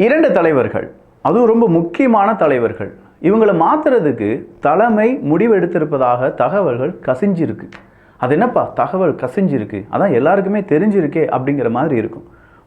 2 தலைவர்கள், அதுவும் ரொம்ப முக்கியமான தலைவர்கள். இவங்களை மாத்துறதுக்கு தலைமை முடிவெடுத்திருப்பதாக தகவல்கள் கசிஞ்சிருக்கு. அது என்னப்பா தகவல் கசிஞ்சிருக்கு, அதான் எல்லாருக்குமே தெரிஞ்சிருக்கே அப்படிங்கிற மாதிரி இருக்கும்.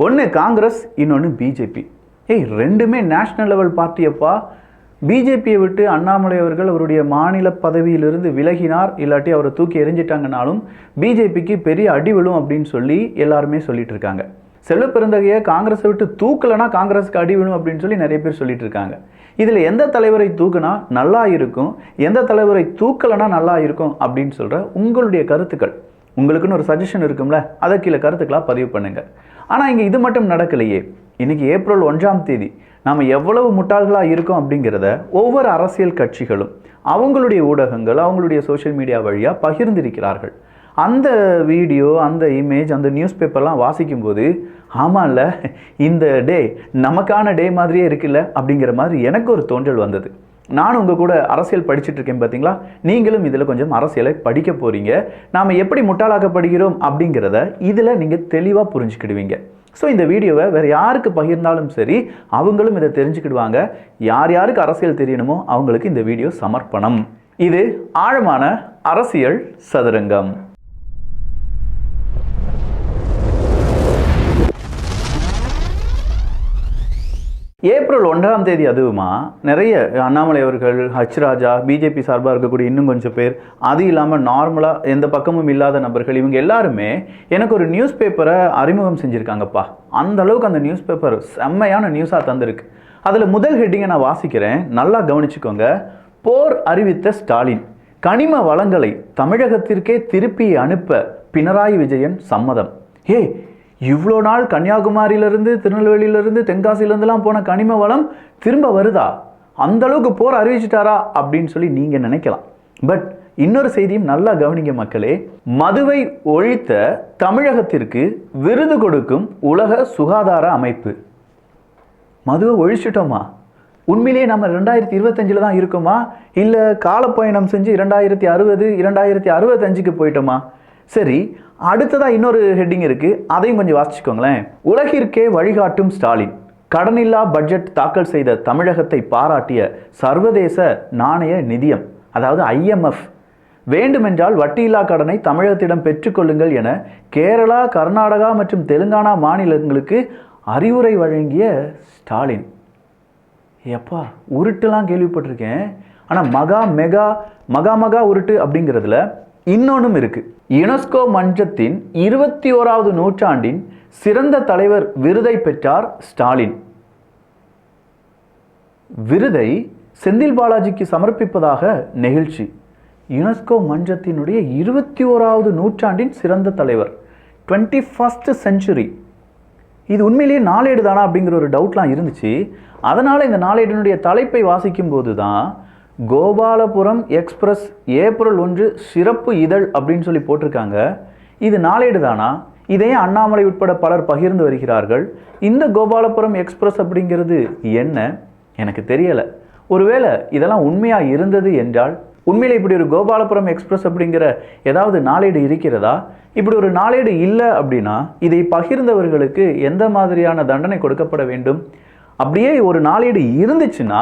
ஒன்று காங்கிரஸ், இன்னொன்று பிஜேபி. ரெண்டுமே நேஷ்னல் லெவல் பார்ட்டியப்பா. பிஜேபியை விட்டு அண்ணாமலை அவர்கள் அவருடைய மாநில பதவியிலிருந்து விலகினார், இல்லாட்டி அவரை தூக்கி எறிஞ்சிட்டாங்கனாலும் பிஜேபிக்கு பெரிய அடி விழும் அப்படின்னு சொல்லி எல்லாருமே சொல்லிட்டு இருக்காங்க. செல்வ பெருந்தகையை காங்கிரஸை விட்டு தூக்கலைன்னா காங்கிரஸுக்கு அடி விழும் அப்படின்னு சொல்லி நிறைய பேர் சொல்லிட்டு இருக்காங்க. இதில் எந்த தலைவரை தூக்குனா நல்லா இருக்கும், எந்த தலைவரை தூக்கலைன்னா நல்லா இருக்கும் அப்படின்னு சொல்கிற உங்களுடைய கருத்துக்கள், உங்களுக்குன்னு ஒரு சஜஷன் இருக்கும்ல, அதை கீழே கருத்துக்களாக பதிவு பண்ணுங்க. ஆனால் இங்கே இது மட்டும் நடக்கலையே. இன்னைக்கு ஏப்ரல் 1ஆம் தேதி நாம் எவ்வளவு முட்டாள்களாக இருக்கோம் அப்படிங்கிறத ஒவ்வொரு அரசியல் கட்சிகளும் அவங்களுடைய ஊடகங்கள், அவங்களுடைய சோஷியல் மீடியா வழியாக பகிர்ந்திருக்கிறார்கள். அந்த வீடியோ, அந்த இமேஜ், அந்த நியூஸ் பேப்பர்லாம் வாசிக்கும்போது ஆமாம்ல, இந்த டே நமக்கான டே மாதிரியே இருக்குல்ல அப்படிங்கிற மாதிரி எனக்கு ஒரு தோன்றல் வந்தது. நானும் உங்கள் கூட அரசியல் படிச்சுட்டு இருக்கேன் பார்த்தீங்களா, நீங்களும் இதில் கொஞ்சம் அரசியலை படிக்க போகிறீங்க. நாம் எப்படி முட்டாளாக்கப்படுகிறோம் அப்படிங்கிறத இதில் நீங்கள் தெளிவாக புரிஞ்சுக்கிடுவீங்க. ஸோ இந்த வீடியோவை வேறு யாருக்கு பகிர்ந்தாலும் சரி, அவங்களும் இதை தெரிஞ்சுக்கிடுவாங்க. யார் யாருக்கு அரசியல் தெரியணுமோ அவங்களுக்கு இந்த வீடியோ சமர்ப்பணம். இது ஆழமான அரசியல் சதுரங்கம். ஏப்ரல் 1ஆம் தேதி அதுவுமா நிறைய அண்ணாமலை அவர்கள், ஹச் ராஜா, பிஜேபி சார்பாக இருக்கக்கூடிய இன்னும் கொஞ்சம் பேர், அது இல்லாமல் நார்மலாக எந்த பக்கமும் இல்லாத நபர்கள், இவங்க எல்லாருமே எனக்கு ஒரு நியூஸ் பேப்பரை அறிமுகம் செஞ்சுருக்காங்கப்பா. அந்த அளவுக்கு அந்த நியூஸ் பேப்பர் செம்மையான நியூஸாக தந்திருக்கு. அதில் முதல் ஹெட்டிங்கை நான் வாசிக்கிறேன், நல்லா கவனிச்சுக்கோங்க. போர் அறிவித்த ஸ்டாலின், கனிம வளங்களை தமிழகத்திற்கே திருப்பி அனுப்ப பினராயி விஜயன் சம்மதம். இவ்வளோ நாள் கன்னியாகுமரியிலிருந்து, திருநெல்வேலியிலிருந்து, தென்காசியிலேருந்துலாம் போன கனிம வளம் திரும்ப வருதா? அந்த அளவுக்கு போர் அறிவிச்சிட்டாரா அப்படின்னு சொல்லி நீங்கள் நினைக்கலாம். பட் இன்னொரு செய்தியும் நல்லா கவனிங்க மக்களே. மதுவை ஒழித்த தமிழகத்திற்கு விருது கொடுக்கும் உலக சுகாதார அமைப்பு. மதுவை ஒழிச்சிட்டோமா? உண்மையிலேயே நம்ம 2025 தான் இருக்கோமா, இல்லை காலப்பயணம் செஞ்சு 2060, 2065க்கு போயிட்டோமா? சரி, அடுத்ததாக இன்னொரு ஹெட்டிங் இருக்குது, அதையும் கொஞ்சம் வாசிச்சுக்கோங்களேன். உலகிற்கே வழிகாட்டும் ஸ்டாலின், கடனில்லா பட்ஜெட் தாக்கல் செய்த தமிழகத்தை பாராட்டிய சர்வதேச நாணய நிதியம், அதாவது IMF, வேண்டுமென்றால் வட்டியில்லா கடனை தமிழகத்திடம் பெற்றுக்கொள்ளுங்கள் என கேரளா, கர்நாடகா மற்றும் தெலுங்கானா மாநிலங்களுக்கு அறிவுரை வழங்கிய ஸ்டாலின். எப்பா உருட்டுலாம் கேள்விப்பட்டிருக்கேன், ஆனால் மகா உருட்டு அப்படிங்கிறதுல இன்னொன்றும் இருக்கு. யுனெஸ்கோ மன்றத்தின் 21வது நூற்றாண்டின் சிறந்த தலைவர் விருதை பெற்றார் ஸ்டாலின். விருதை செந்தில் பாலாஜிக்கு சமர்ப்பிப்பதாக நெகிழ்ச்சி. யுனெஸ்கோ மன்றத்தினுடைய 21வது நூற்றாண்டின் சிறந்த தலைவர், 21st century. இது உண்மையிலேயே நாளேடு தானா அப்படிங்கிற ஒரு டவுட்லாம் இருந்துச்சு. அதனால் இந்த நாளேடினுடைய தலைப்பை வாசிக்கும் போது தான் கோபாலபுரம் எக்ஸ்பிரஸ் ஏப்ரல் 1 சிறப்பு இதழ் அப்படின்னு சொல்லி போட்டிருக்காங்க. இது நாளேடு தானா? இதையே அண்ணாமலை உட்பட பலர் பகிர்ந்து வருகிறார்கள். இந்த கோபாலபுரம் எக்ஸ்பிரஸ் அப்படிங்கிறது என்ன எனக்கு தெரியலை. ஒருவேளை இதெல்லாம் உண்மையாக இருந்தது என்றால், உண்மையிலே இப்படி ஒரு கோபாலபுரம் எக்ஸ்பிரஸ் அப்படிங்கிற ஏதாவது நாளேடு இருக்கிறதா? இப்படி ஒரு நாளேடு இல்லை அப்படின்னா இதை பகிர்ந்தவர்களுக்கு எந்த மாதிரியான தண்டனை கொடுக்கப்பட வேண்டும்? அப்படியே ஒரு நாளேடு இருந்துச்சுன்னா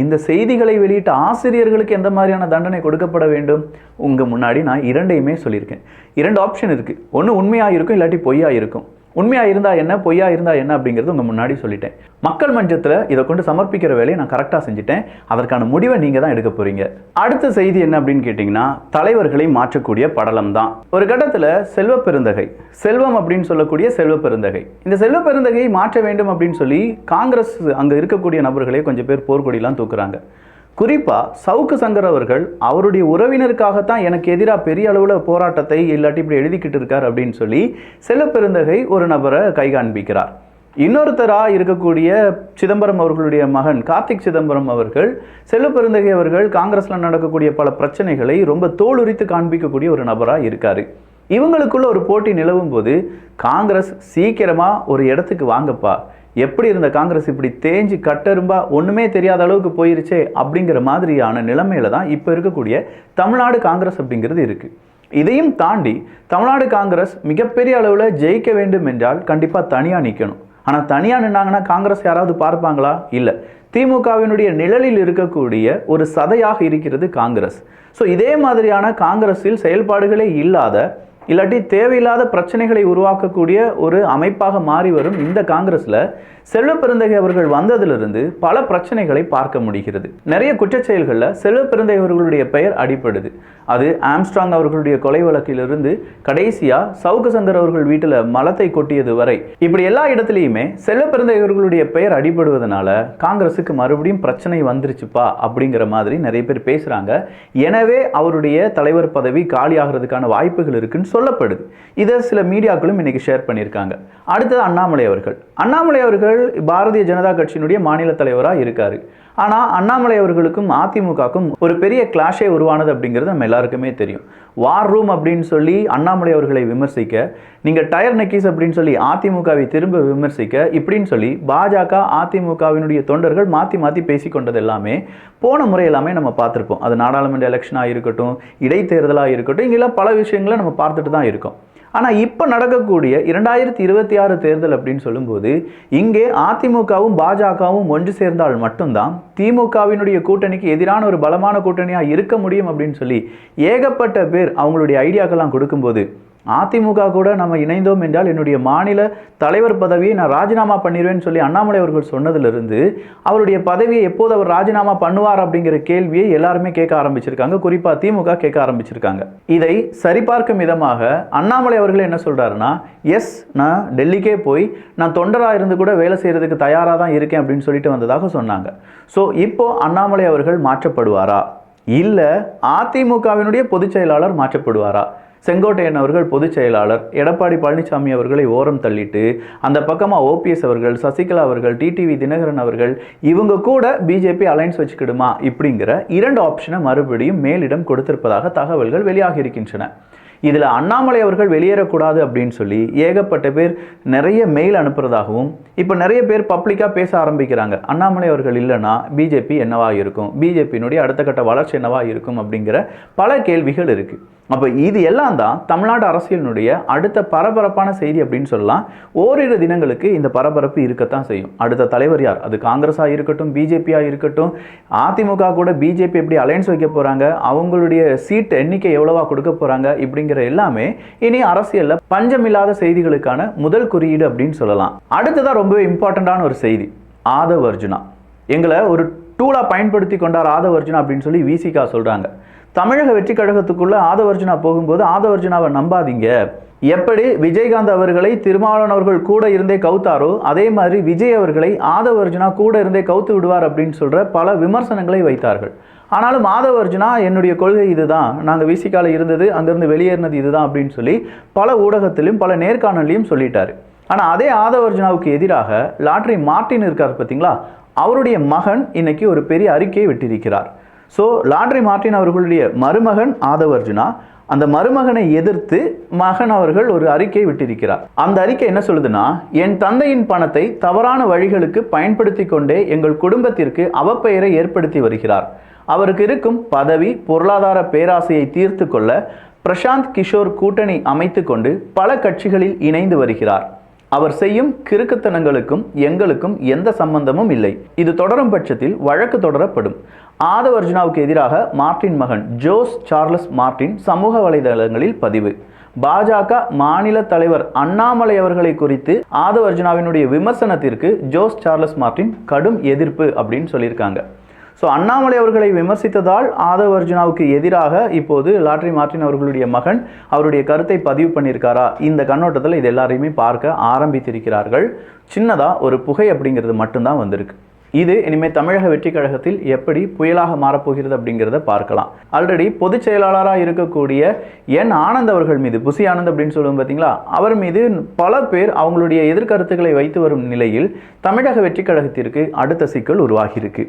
இந்த செய்திகளை வெளியிட்ட ஆசிரியர்களுக்கு எந்த மாதிரியான தண்டனை கொடுக்கப்பட வேண்டும்? உங்கள் முன்னாடி நான் இரண்டையுமே சொல்லியிருக்கேன். 2 ஆப்ஷன் இருக்குது. ஒன்று உண்மையாக இருக்கும், இல்லாட்டி பொய்யாக இருக்கும். உண்மையாக இருந்தால் என்ன, பொய்யா இருந்தால் என்ன அப்படிங்கிறது உங்கள் முன்னாடி சொல்லிட்டேன். மக்கள் மன்றத்தில் இதை கொண்டு சமர்ப்பிக்கிற வேலையை நான் கரெக்டாக செஞ்சுட்டேன். அதற்கான முடிவை நீங்கள் தான் எடுக்க போகிறீங்க. அடுத்த செய்தி என்ன அப்படின்னு கேட்டிங்கன்னா, தலைவர்களை மாற்றக்கூடிய படலம் தான். ஒரு கட்டத்தில் செல்வ பெருந்தகை, செல்வம் அப்படின்னு சொல்லக்கூடிய செல்வ பெருந்தகை, இந்த செல்வ பெருந்தகையை மாற்ற வேண்டும் அப்படின்னு சொல்லி காங்கிரஸ் அங்கே இருக்கக்கூடிய நபர்களே கொஞ்சம் பேர் போர்க்கொடியெல்லாம் தூக்குறாங்க. குறிப்பாக சவுக்கு சங்கர் அவர்கள் அவருடைய உறவினருக்காகத்தான் எனக்கு எதிராக பெரிய அளவில் போராட்டத்தை இல்லாட்டி இப்படி எழுதிக்கிட்டு இருக்கார் அப்படின்னு சொல்லி செல்வ பெருந்தகை ஒரு நபரை கை காண்பிக்கிறார். இன்னொருத்தராக இருக்கக்கூடிய சிதம்பரம் அவர்களுடைய மகன் கார்த்திக் சிதம்பரம் அவர்கள், செல்வ பெருந்தகை அவர்கள் காங்கிரஸில் நடக்கக்கூடிய பல பிரச்சனைகளை ரொம்ப தோலுரித்து காண்பிக்கக்கூடிய ஒரு நபராக இருக்கார். இவங்களுக்குள்ள ஒரு போட்டி நிலவும் போது காங்கிரஸ் சீக்கிரமாக ஒரு இடத்துக்கு வாங்கப்பா, எப்படி இருந்த காங்கிரஸ் இப்படி தேஞ்சு கட்டரும்பா ஒன்றுமே தெரியாத அளவுக்கு போயிருச்சே அப்படிங்கிற மாதிரியான நிலைமையில தான் இப்போ இருக்கக்கூடிய தமிழ்நாடு காங்கிரஸ் அப்படிங்கிறது இருக்குது. இதையும் தாண்டி தமிழ்நாடு காங்கிரஸ் மிகப்பெரிய அளவில் ஜெயிக்க வேண்டும் என்றால் கண்டிப்பாக தனியாக நிற்கணும். ஆனால் தனியாக நின்னாங்கன்னா காங்கிரஸ் யாராவது பார்ப்பாங்களா? இல்லை. திமுகவினுடைய நிழலில் இருக்கக்கூடிய ஒரு சதையாக இருக்கிறது காங்கிரஸ். ஸோ இதே மாதிரியான காங்கிரஸில் செயல்பாடுகளே இல்லாத, இல்லாட்டி தேவையில்லாத பிரச்சனைகளை உருவாக்கக்கூடிய ஒரு அமைப்பாக மாறி வரும் இந்த காங்கிரஸில் செல்வ பெருந்தகை அவர்கள் வந்ததிலிருந்து பல பிரச்சனைகளை பார்க்க முடிகிறது. நிறைய குற்றச்செயல்களில் செல்வ பெருந்தகை அவர்களுடைய பெயர் அடிப்படுது. அது ஆம்ஸ்ட்ராங் அவர்களுடைய கொலை வழக்கிலிருந்து கடைசியாக சவுக்கு சங்கர் அவர்கள் வீட்டில் மலத்தை கொட்டியது வரை, இப்படி எல்லா இடத்துலையுமே செல்வ பெருந்தகை அவர்களுடைய பெயர் அடிபடுவதனால காங்கிரஸுக்கு மறுபடியும் பிரச்சனை வந்துருச்சுப்பா அப்படிங்கிற மாதிரி நிறைய பேர் பேசுகிறாங்க. எனவே அவருடைய தலைவர் பதவி காலியாகிறதுக்கான வாய்ப்புகள் இருக்குன்னு சொல்லப்படுது. இதை சில மீடியாக்களும் இன்னைக்கு ஷேர் பண்ணியிருக்காங்க. அடுத்தது அண்ணாமலை அவர்கள். அண்ணாமலை அவர்கள் பாரதிய ஜனதா கட்சியினுடைய மாநில தலைவராக இருக்காரு. ஆனால் அண்ணாமலை அவர்களுக்கும் அதிமுகவுக்கும் ஒரு பெரிய கிளாஷே உருவானது அப்படிங்கிறது நம்ம எல்லாருக்குமே தெரியும். வார் ரூம் அப்படின்னு சொல்லி அண்ணாமலை அவர்களை விமர்சிக்க, நீங்கள் டயர் நெக்கீஸ் அப்படின்னு சொல்லி அதிமுகவை திரும்ப விமர்சிக்க, இப்படின்னு சொல்லி பாஜக அதிமுகவினுடைய தொண்டர்கள் மாற்றி மாற்றி பேசிக்கொண்டது எல்லாமே போன முறை எல்லாமே நம்ம பார்த்துருப்போம். அது நாடாளுமன்ற எலெக்ஷனாக இருக்கட்டும், இடைத்தேர்தலாக இருக்கட்டும், இங்கெல்லாம் பல விஷயங்களை நம்ம பார்த்துட்டு தான் இருக்கோம். ஆனால் இப்போ நடக்கக்கூடிய 2026 தேர்தல் அப்படின்னு சொல்லும்போது இங்கே அதிமுகவும் பாஜகவும் ஒன்று சேர்ந்தால் மட்டும்தான் திமுகவினுடைய கூட்டணிக்கு எதிரான ஒரு பலமான கூட்டணியாக இருக்க முடியும் அப்படின்னு சொல்லி ஏகப்பட்ட பேர் அவங்களுடைய ஐடியாக்கெல்லாம் கொடுக்கும்போது, அதிமுக கூட நம்ம இணைந்தோம் என்றால் என்னுடைய மாநில தலைவர் பதவியை நான் ராஜினாமா பண்ணிடுவேன்னு சொல்லி அண்ணாமலை அவர்கள் சொன்னதிலிருந்து அவருடைய பதவியை எப்போது அவர் ராஜினாமா பண்ணுவார் அப்படிங்கிற கேள்வியை எல்லாருமே கேட்க ஆரம்பிச்சிருக்காங்க. குறிப்பாக திமுக கேட்க ஆரம்பிச்சிருக்காங்க. இதை சரிபார்க்கும் விதமாக அண்ணாமலை அவர்கள் என்ன சொல்றாருன்னா, எஸ், நான் டெல்லிக்கே போய் நான் தொண்டராக இருந்து கூட வேலை செய்யறதுக்கு தயாராக தான் இருக்கேன் அப்படின்னு சொல்லிட்டு வந்ததாக சொன்னாங்க. ஸோ இப்போ அண்ணாமலை அவர்கள் மாற்றப்படுவாரா, இல்லை அதிமுகவினுடைய பொதுச் செயலாளர் மாற்றப்படுவாரா? செங்கோட்டையன் அவர்கள் பொதுச் செயலாளர், எடப்பாடி பழனிசாமி அவர்களை ஓரம் தள்ளிட்டு அந்த பக்கமாக ஓபிஎஸ் அவர்கள், சசிகலா அவர்கள், டிடிவி தினகரன் அவர்கள், இவங்க கூட பிஜேபி அலைன்ஸ் வச்சுக்கிடுமா இப்படிங்கிற 2 ஆப்ஷனை மறுபடியும் மேலிடம் கொடுத்திருப்பதாக தகவல்கள் வெளியாகி இருக்கின்றன. இதில் அண்ணாமலை அவர்கள் வெளியேறக்கூடாது அப்படின்னு சொல்லி ஏகப்பட்ட பேர் நிறைய மெயில் அனுப்புறதாகவும், இப்போ நிறைய பேர் பப்ளிக்காக பேச ஆரம்பிக்கிறாங்க. அண்ணாமலை அவர்கள் இல்லைன்னா பிஜேபி என்னவா இருக்கும், பிஜேபியினுடைய அடுத்த கட்ட வளர்ச்சி என்னவா இருக்கும் அப்படிங்கிற பல கேள்விகள் இருக்குது. அப்போ இது எல்லாம் தான் தமிழ்நாடு அரசியலினுடைய அடுத்த பரபரப்பான செய்தி அப்படின்னு சொல்லலாம். ஓரிரு தினங்களுக்கு இந்த பரபரப்பு இருக்கத்தான் செய்யும். அடுத்த தலைவர் யார், அது காங்கிரஸாக இருக்கட்டும், பிஜேபியாக இருக்கட்டும், அதிமுக கூட பிஜேபி எப்படி அலைன்ஸ் வைக்க போகிறாங்க, அவங்களுடைய சீட் எண்ணிக்கை எவ்வளவா கொடுக்க போகிறாங்க, இப்படிங்கிற எல்லாமே இனி அரசியலில் பஞ்சமில்லாத செய்திகளுக்கான முதல் குறியீடு அப்படின்னு சொல்லலாம். அடுத்ததான் ரொம்பவே இம்பார்ட்டண்ட்டான ஒரு செய்தி, ஆதவ் அர்ஜுனா. எங்களை ஒரு டூலாக பயன்படுத்தி கொண்டார் ஆதவ் அர்ஜுனா அப்படின்னு சொல்லி விசிகா சொல்கிறாங்க. தமிழக வெற்றி கழகத்துக்குள்ள ஆதவ் அர்ஜுனா போகும்போது ஆதவ் அர்ஜுனாவை நம்பாதீங்க. எப்படி விஜயகாந்த் அவர்களை திருமாவளவன் அவர்கள் கூட இருந்தே கவுத்தாரோ அதே மாதிரி விஜய் அவர்களை ஆதவ் அர்ஜுனா கூட இருந்தே கவுத்து விடுவார் அப்படின்னு சொல்ற பல விமர்சனங்களை வைத்தார்கள். ஆனாலும் ஆதவ் அர்ஜுனா என்னுடைய கொள்கை இதுதான், நாங்கள் விசிகால இருந்தது அங்கிருந்து வெளியேறினது இதுதான் அப்படின்னு சொல்லி பல ஊடகத்திலும் பல நேர்காணலையும் சொல்லிட்டாரு. ஆனால் அதே ஆதவ் அர்ஜுனாவுக்கு எதிராக லாட்ரி மார்ட்டின் இருக்கார் பார்த்தீங்களா, அவருடைய மகன் இன்னைக்கு ஒரு பெரிய அறிக்கையை விட்டிருக்கிறார். ஸோ லாட்ரி மார்ட்டின் அவர்களுடைய மருமகன் ஆதவ் அர்ஜுனா, அந்த மருமகனை எதிர்த்து மகன் அவர்கள் ஒரு அறிக்கை விட்டிருக்கிறார். அந்த அறிக்கை என்ன சொல்லுதுன்னா, என் தந்தையின் பணத்தை தவறான வழிகளுக்கு பயன்படுத்தி கொண்டே எங்கள் குடும்பத்திற்கு அவப்பெயரை ஏற்படுத்தி வருகிறார். அவருக்கு இருக்கும் பதவி பொருளாதார பேராசையை தீர்த்து கொள்ள பிரசாந்த் கிஷோர் கூட்டணி அமைத்து கொண்டு பல கட்சிகளில் இணைந்து வருகிறார். அவர் செய்யும் கிறுக்குத்தனங்களுக்கும் எங்களுக்கும் எந்த சம்பந்தமும் இல்லை. இது தொடரும் பட்சத்தில் வழக்கு தொடரப்படும். ஆதவ் அர்ஜுனாவுக்கு எதிராக மார்ட்டின் மகன் ஜோஸ் சார்லஸ் மார்ட்டின் சமூக வலைதளங்களில் பதிவு. பாஜக மாநில தலைவர் அண்ணாமலை அவர்களை குறித்து ஆதவ் அர்ஜுனாவினுடைய விமர்சனத்திற்கு ஜோஸ் சார்லஸ் மார்ட்டின் கடும் எதிர்ப்பு அப்படின்னு சொல்லியிருக்காங்க. ஸோ அண்ணாமலை அவர்களை விமர்சித்ததால் ஆதவ் அர்ஜுனாவுக்கு எதிராக இப்போது லாட்ரி மார்ட்டின் அவர்களுடைய மகன் அவருடைய கருத்தை பதிவு பண்ணியிருக்காரா, இந்த கண்ணோட்டத்தில் இது எல்லாரையுமே பார்க்க ஆரம்பித்திருக்கிறார்கள். சின்னதாக ஒரு புகை அப்படிங்கிறது மட்டும்தான் வந்திருக்கு. இது இனிமேல் தமிழக வெற்றி கழகத்தில் எப்படி புயலாக மாறப்போகிறது அப்படிங்கிறத பார்க்கலாம். ஆல்ரெடி பொதுச் செயலாளராக இருக்கக்கூடிய என் ஆனந்த் அவர்கள் மீது, புசி ஆனந்த் அப்படின்னு சொல்லுவோம் பார்த்தீங்களா, அவர் மீது பல பேர் அவங்களுடைய எதிர்கருத்துக்களை வைத்து வரும் நிலையில் தமிழக வெற்றி கழகத்திற்கு அடுத்த சிக்கல் உருவாகியிருக்கு.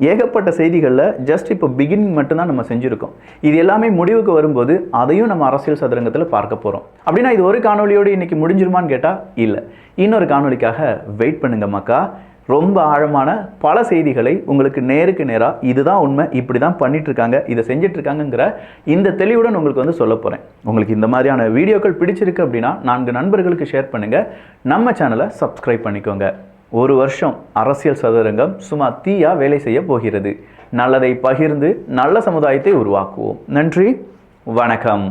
ஏகப்பட்ட செய்திகளில் ஜஸ்ட் இப்போ பிகினிங் மட்டும்தான் நம்ம செஞ்சுருக்கோம். இது எல்லாமே முடிவுக்கு வரும்போது அதையும் நம்ம அரசியல் சதுரங்கத்தில் பார்க்க போகிறோம். அப்படின்னா இது ஒரு காணொலியோடு இன்றைக்கி முடிஞ்சிருமான்னு கேட்டால் இல்லை. இன்னொரு காணொலிக்காக வெயிட் பண்ணுங்க மக்கா. ரொம்ப ஆழமான பல செய்திகளை உங்களுக்கு நேருக்கு நேராக இதுதான் உண்மை, இப்படி தான் பண்ணிகிட்ருக்காங்க, இதை செஞ்சிட்ருக்காங்கங்கிற இந்த தெளிவுடன் உங்களுக்கு வந்து சொல்ல போகிறேன். உங்களுக்கு இந்த மாதிரியான வீடியோக்கள் பிடிச்சிருக்கு அப்படின்னா 4 நண்பர்களுக்கு ஷேர் பண்ணுங்கள், நம்ம சேனலை சப்ஸ்கிரைப் பண்ணிக்கோங்க. ஒரு வருஷம் அரசியல் சதுரங்கம் சும்மா தீயா வேலை செய்ய போகிறது. நல்லதை பகிர்ந்து நல்ல சமுதாயத்தை உருவாக்குவோம். நன்றி, வணக்கம்.